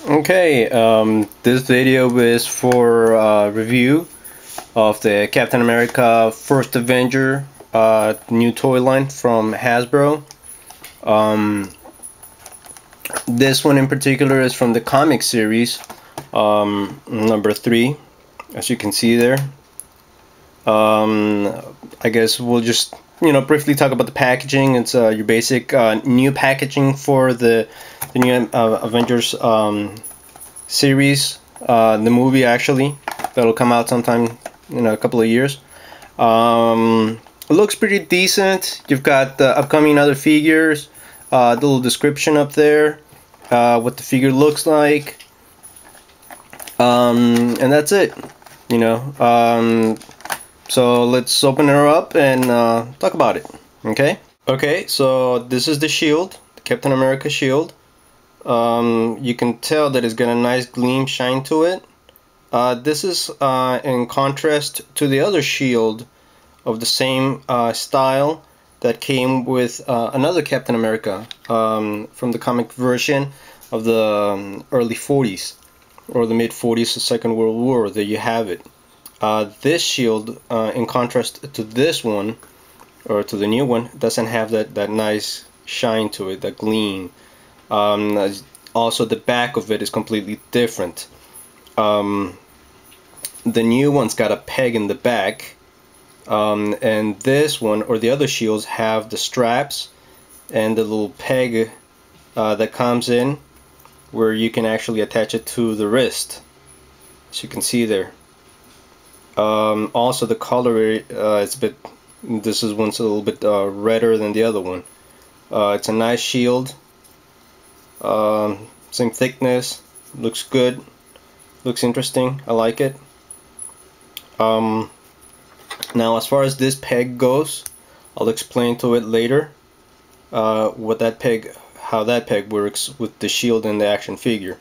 Okay, this video is for review of the Captain America First Avenger new toy line from Hasbro. Um, this one in particular is from the comic series, number 3, as you can see there. I guess we'll just briefly talk about the packaging. It's your basic new packaging for the new Avengers series, the movie actually, that'll come out sometime in a couple of years. It looks pretty decent. You've got the upcoming other figures, the little description up there, what the figure looks like, and that's it. So let's open her up and talk about it. Okay, so this is the shield, the Captain America shield. You can tell that it's got a nice gleam, shine to it. This is in contrast to the other shield of the same style that came with another Captain America from the comic version of the early 40s or the mid 40s, the Second World War. There you have it. This shield, in contrast to this one, or to the new one, doesn't have that nice shine to it, that gleam. Also, the back of it is completely different. The new one's got a peg in the back, and this one, or the other shields, have the straps and the little peg that comes in where you can actually attach it to the wrist, as you can see there. Also, the color it's a bit. This is one's a little bit redder than the other one. It's a nice shield. Same thickness. Looks good. Looks interesting. I like it. Now, as far as this peg goes, I'll explain to it later. How that peg works with the shield and the action figure.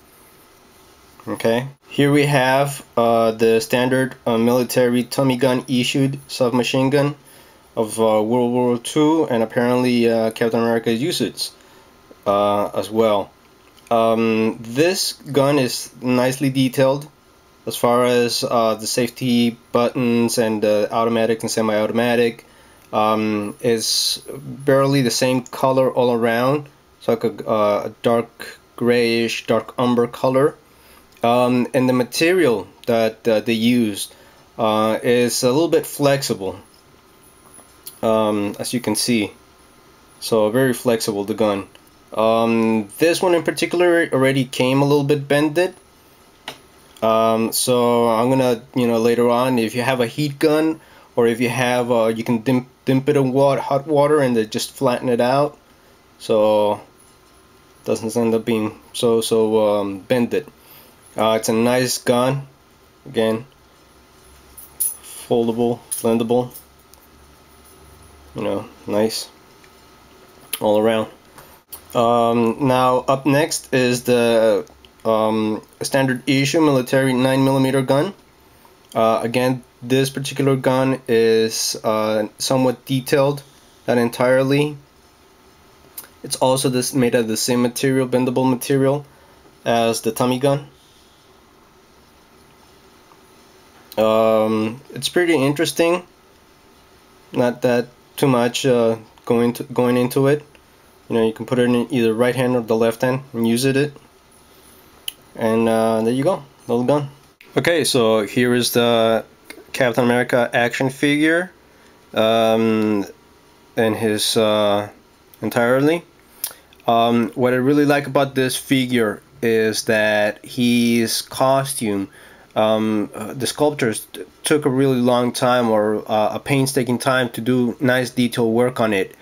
Okay, here we have the standard military Tommy gun issued submachine gun of World War II, and apparently Captain America uses it as well. This gun is nicely detailed as far as the safety buttons and the automatic and semi-automatic. Is barely the same color all around. It's like a dark grayish, dark umber color. And the material that they used is a little bit flexible, as you can see. So very flexible, the gun. This one in particular already came a little bit bended. So I'm gonna, later on, if you have a heat gun, or if you have, you can dimp it in hot water and then just flatten it out, so it doesn't end up being so bended. It's a nice gun, again, foldable, blendable, nice all around. Now up next is the standard issue military 9mm gun. Again, this particular gun is somewhat detailed, not entirely. It's also made of the same material, bendable material, as the Tommy gun. It's pretty interesting. Not that too much going into it. You can put it in either right hand or the left hand and use it. And there you go, little gun. Okay, so here is the Captain America action figure and his entirely. What I really like about this figure is that his costume, the sculptors took a really long time, or a painstaking time, to do nice detail work on it.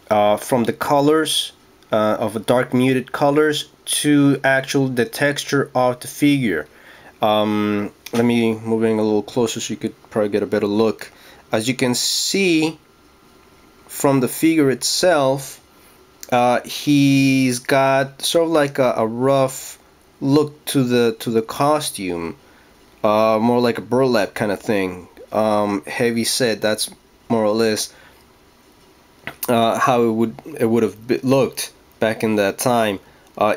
From the colors, of dark muted colors, to the texture of the figure. Let me moving a little closer so you could probably get a better look. As you can see from the figure itself, he's got sort of like a rough look to the costume, more like a burlap kind of thing, heavy set. That's more or less how it would have looked back in that time.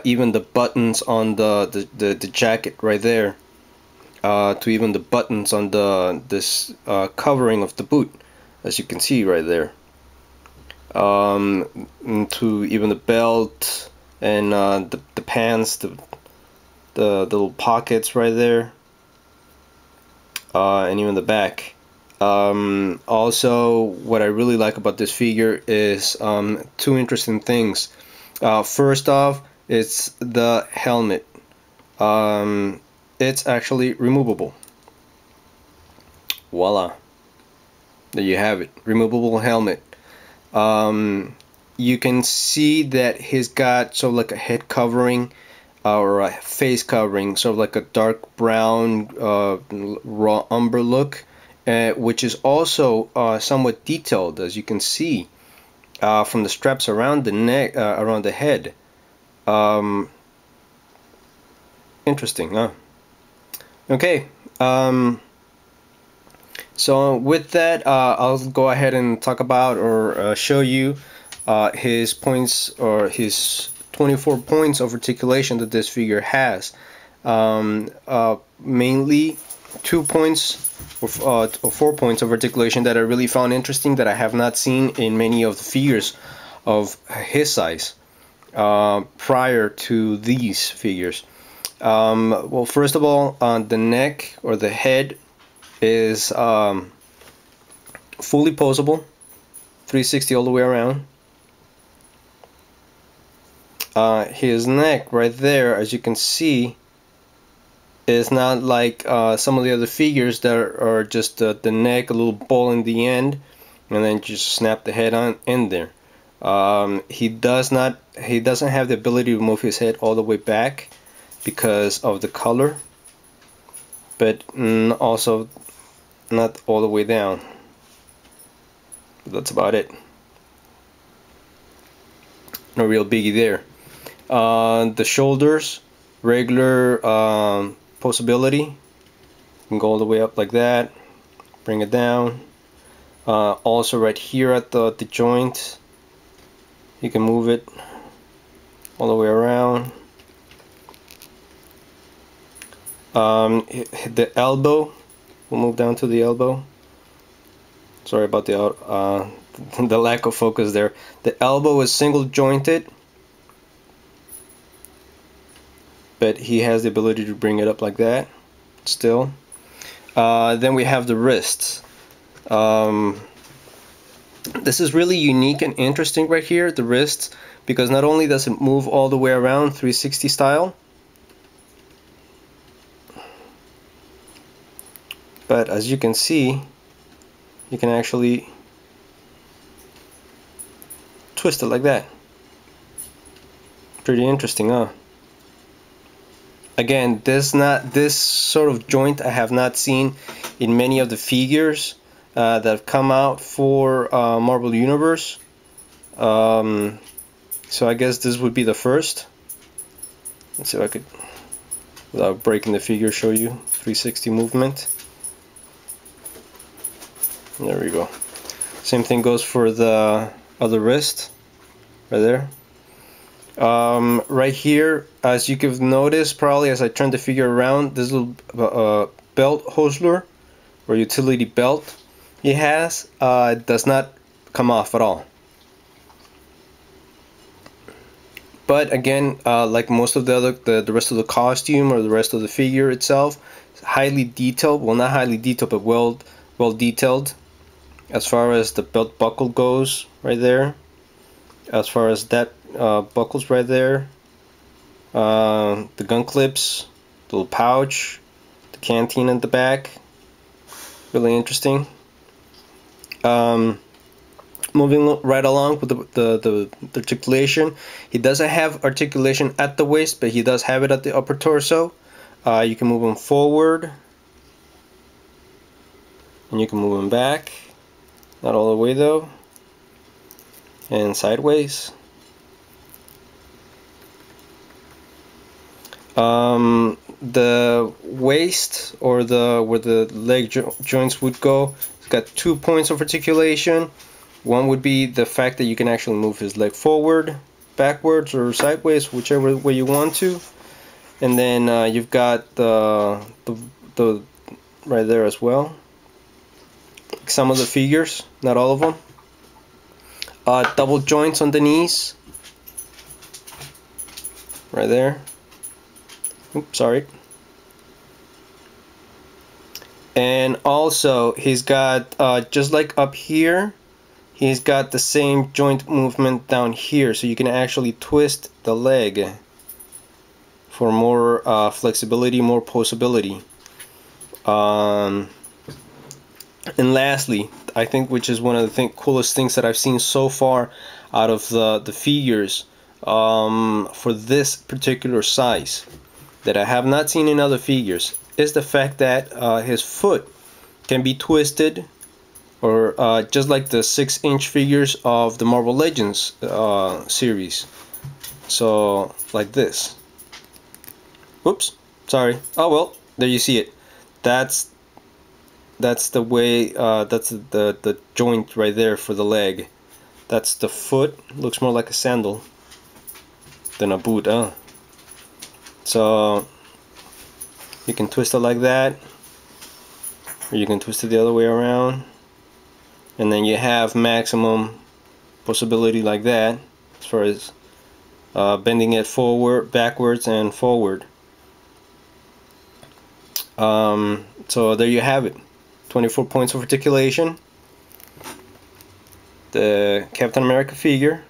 even the buttons on the jacket right there, to even the buttons on this covering of the boot, as you can see right there, to even the belt and the pants, the little pockets right there, and even the back. Also, what I really like about this figure is two interesting things. First off, it's the helmet. It's actually removable. Voila. There you have it. Removable helmet. You can see that he's got sort of like a head covering or a face covering, sort of like a dark brown raw umber look, which is also somewhat detailed, as you can see from the straps around the neck, around the head. Interesting, huh? Okay. So with that, I'll go ahead and talk about or show you his points, or his 24 points of articulation that this figure has. Mainly 2 points or 4 points of articulation that I really found interesting, that I have not seen in many of the figures of his size prior to these figures. Well, first of all, the neck or the head is fully posable, 360 all the way around. His neck right there, as you can see, is not like some of the other figures that are just the neck, a little ball in the end, and then just snap the head on in there. He doesn't have the ability to move his head all the way back because of the color, but also not all the way down. But that's about it. No real biggie there. The shoulders, regular posability. You can go all the way up like that, bring it down. Also right here at the joint, you can move it all the way around. The elbow, we'll move down to the elbow. Sorry about the lack of focus there. The elbow is single jointed, but he has the ability to bring it up like that still. Then we have the wrists. This is really unique and interesting right here, the wrists, because not only does it move all the way around 360 style, but as you can see, you can actually twist it like that. Pretty interesting, huh? Again, this sort of joint I have not seen in many of the figures that have come out for Marvel Universe. So I guess this would be the first. Let's see if I could, without breaking the figure, show you 360 movement. There we go. Same thing goes for the other wrist, right there. Right here, as you can notice, probably as I turn the figure around, this little belt holster or utility belt he has does not come off at all. But again, like most of the rest of the costume or the rest of the figure itself, it's highly detailed. Well, not highly detailed, but well detailed. As far as the belt buckle goes, right there. As far as that buckles right there, the gun clips, the little pouch, the canteen in the back, really interesting. Moving right along with the articulation, he doesn't have articulation at the waist, but he does have it at the upper torso. You can move him forward, and you can move him back, not all the way though, and sideways. The waist, or where the leg joints would go, it's got 2 points of articulation. One would be the fact that you can actually move his leg forward, backwards or sideways, whichever way you want to. And then you've got the right there as well. Some of the figures, not all of them. Double joints on the knees, right there. Oops, sorry. And also he's got just like up here, he's got the same joint movement down here, so you can actually twist the leg for more flexibility, more posability. And lastly, I think, which is one of the coolest things that I've seen so far out of the figures for this particular size that I have not seen in other figures, is the fact that his foot can be twisted, or just like the 6-inch figures of the Marvel Legends series. So like this. Whoops, sorry. Oh well, there you see it. That's the way. That's the joint right there for the leg. That's the foot. Looks more like a sandal than a boot. So you can twist it like that, or you can twist it the other way around, and then you have maximum possibility like that as far as bending it forward, backwards, and forward. So there you have it. 24 points of articulation. The Captain America figure.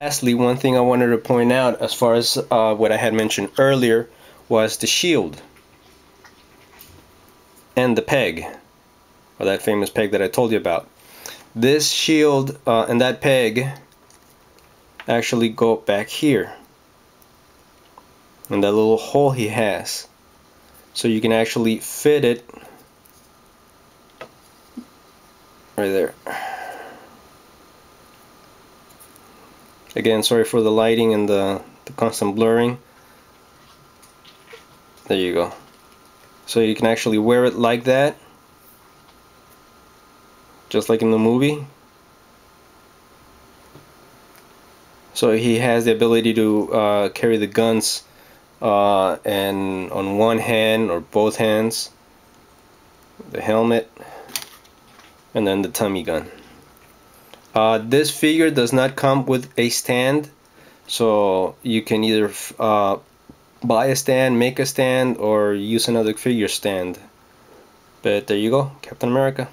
Lastly, one thing I wanted to point out as far as what I had mentioned earlier was the shield and the peg, or that famous peg that I told you about. This shield and that peg actually go back here in that little hole he has, so you can actually fit it right there. Again, sorry for the lighting and the constant blurring. There you go. So you can actually wear it like that, just like in the movie. So he has the ability to carry the guns and on one hand or both hands, the helmet, and then the tummy gun. This figure does not come with a stand, so you can either buy a stand, make a stand, or use another figure stand. But there you go, Captain America.